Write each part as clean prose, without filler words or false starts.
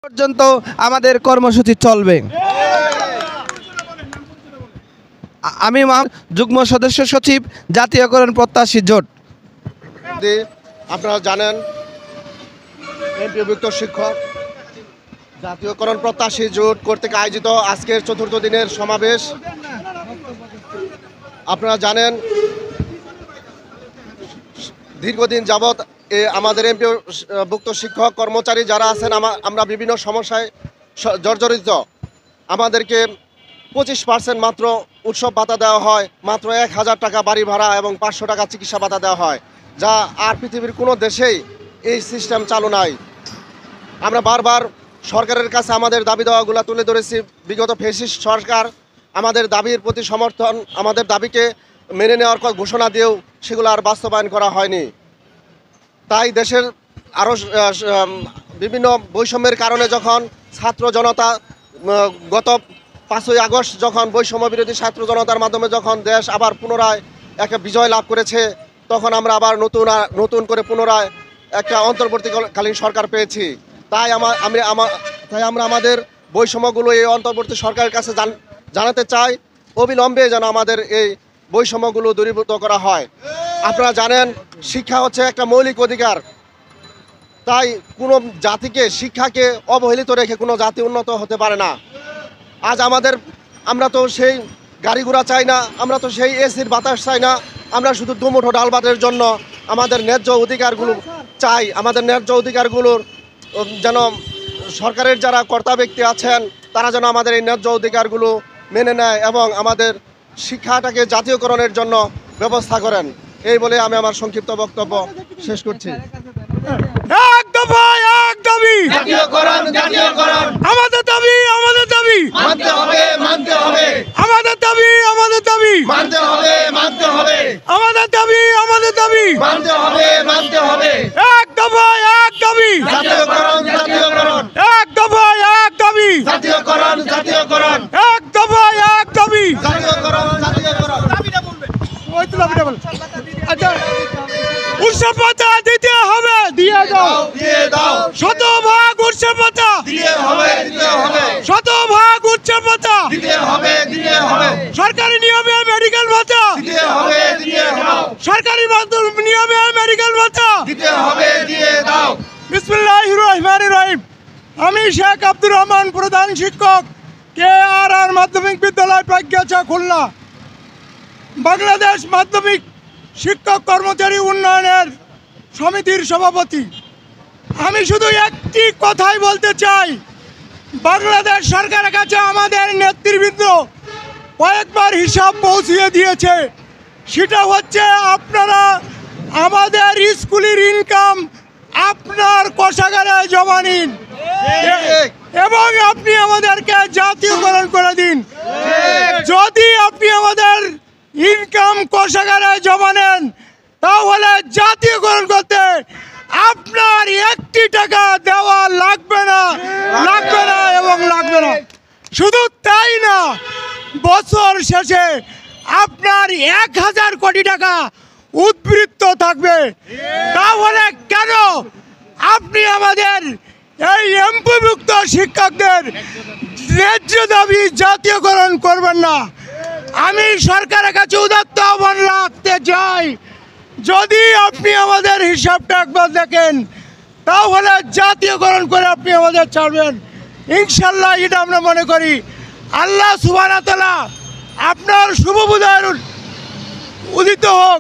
পর্যন্ত আমাদের কর্মসূচি চলবে। আমি যুগ্ম সদস্য সচিব, জাতীয়করণ প্রত্যাশী জোট। আপনারা জানেন এমপিওভুক্ত শিক্ষক জাতীয়করণ প্রত্যাশী জোট কর্তৃক আয়োজিত আজকের চতুর্থ দিনের সমাবেশ। আপনারা জানেন দীর্ঘদিন যাবৎ আমাদের এমপিওভুক্ত শিক্ষক কর্মচারী যারা আছেন আমরা বিভিন্ন সমস্যায় জর্জরিত। আমাদেরকে 25% মাত্র উৎসব ভাতা দেওয়া হয়, মাত্র 1000 টাকা বাড়ি ভাড়া এবং 500 টাকা চিকিৎসা ভাতা দেওয়া হয়, যা আর পৃথিবীর কোনো দেশেই এই সিস্টেম চালু নাই। আমরা বারবার সরকারের কাছে আমাদের দাবি দেওয়াগুলো তুলে ধরেছি। বিগত ফ্যাসিস্ট সরকার আমাদের দাবির প্রতি সমর্থন, আমাদের দাবিকে মেনে নেওয়ার ঘোষণা দিয়েও সেগুলো আর বাস্তবায়ন করা হয়নি। তাই দেশের আরও বিভিন্ন বৈষম্যের কারণে যখন ছাত্র জনতা গত 5ই আগস্ট যখন বৈষম্য বিরোধী ছাত্র জনতার মাধ্যমে যখন দেশ আবার পুনরায় একটা বিজয় লাভ করেছে, তখন আমরা আবার নতুন করে পুনরায় একটা অন্তর্বর্তীকালীন সরকার পেয়েছি। তাই আমরা আমাদের বৈষম্যগুলো এই অন্তর্বর্তী সরকারের কাছে জানাতে চাই, অবিলম্বে যেন আমাদের এই বৈষম্যগুলো দূরীভূত করা হয়। আপনারা জানেন শিক্ষা হচ্ছে একটা মৌলিক অধিকার। তাই কোনো জাতিকে, শিক্ষাকে অবহেলিত রেখে কোনো জাতি উন্নত হতে পারে না। আজ আমরা তো সেই গাড়ি ঘোড়া চাই না, আমরা তো সেই এসির বাতাস চাই না, আমরা শুধু দুমুঠো ডাল ভাতের জন্য আমাদের ন্যায্য অধিকারগুলো চাই। আমাদের ন্যায্য অধিকারগুলোর যেন সরকারের যারা কর্তা ব্যক্তি আছেন তারা যেন আমাদের এই ন্যায্য অধিকারগুলো মেনে নেয় এবং আমাদের শিক্ষাটাকে জাতীয়করণের জন্য ব্যবস্থা করেন। এই বলে আমি আমার সংক্ষিপ্ত বক্তব্য শেষ করছি। এক দফা এক দাবি, জাতীয়করণ জাতীয়করণ, আমাদের দাবি আমাদের দাবি মানতে হবে মানতে হবে, আমাদের দাবি আমাদের দাবি মানতে হবে মানতে হবে, আমাদের দাবি আমাদের দাবি মানতে হবে মানতে হবে। এক দফা এক দাবি, জাতীয়করণ জাতীয়করণ, এক দফা এক দাবি, জাতীয়করণ জাতীয়করণ, এক দফা এক দাবি, জাতীয়করণ জাতীয়করণ। দাবিটা বলবে, ওই তো দাবিটা বল। আচ্ছা, উৎসব ভাতা দিতে হবে, দিয়ে দাও দিয়ে দাও, শতভাগ উৎসব ভাতা দিতে হবে দিতে হবে, শতভাগ উৎসব ভাতা দিতে হবে দিতে হবে, সরকারি নিয়মে মেডিকেল ভাতা দিতে হবে দিতে দাও, সরকারি নিয়মে মেডিকেল ভাতা দিতে হবে দিয়ে দাও। বিসমিল্লাহির রহমানির রহিম। আমি শেখ আব্দুর রহমান, প্রধান শিক্ষক, KRR মাধ্যমিক বিদ্যালয় প্রজ্ঞাচা, খুলনা। বাংলাদেশ মাধ্যমিক শিক্ষক কর্মচারী উন্নয়নের সমিতির সভাপতি। আমি শুধু একটি কথাই বলতে চাই, বাংলাদেশ সরকারের কাছে আমাদের নেতৃবৃন্দ কয়েকবার হিসাব পৌঁছিয়ে দিয়েছে। সেটা হচ্ছে আপনারা আমাদের স্কুলের ইনকাম আপনার কোষাগারে জমা নিন এবং আপনি আমাদেরকে জাতীয়করণ করে দিন। যদি আপনি আমাদের ইনকাম কোষাগারে জমা নেন তাহলে জাতীয়করণ করতে আপনার 1 টাকা দেওয়া লাগবে না এবং লাগবে না। শুধু তাই না, বছর শেষে আপনার 1000 কোটি টাকা উদ্বৃত্ত থাকবে। তাহলে কেন আপনি আমাদের এই এমপিভুক্ত শিক্ষকদের ন্যায্য দাবি জাতীয়করণ করবেন না? আমি সরকারের কাছে উদাত্ত আহ্বান রাখতে চাই, যদি আপনি আমাদের হিসাবটা একবার দেখেন তাহলে জাতীয়করণ করে আপনি আমাদের ছাড়বেন ইনশাল্লাহ। এটা আমরা মনে করি। আল্লাহ সুবহানাহু ওয়া তাআলা আপনার শুভ বুদ্ধির উদিত হোক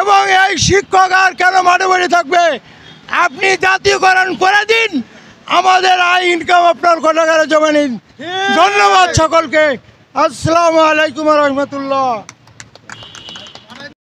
এবং এই শিক্ষক আর কেন মাঠে মাঠে থাকবে? আপনি জাতীয়করণ করে দিন, আমাদের আয় ইনকাম আপনার কোষাগারে জমা নিন। ধন্যবাদ সকলকে। আসসালামু আলাইকুম ওয়া রাহমাতুল্লাহ।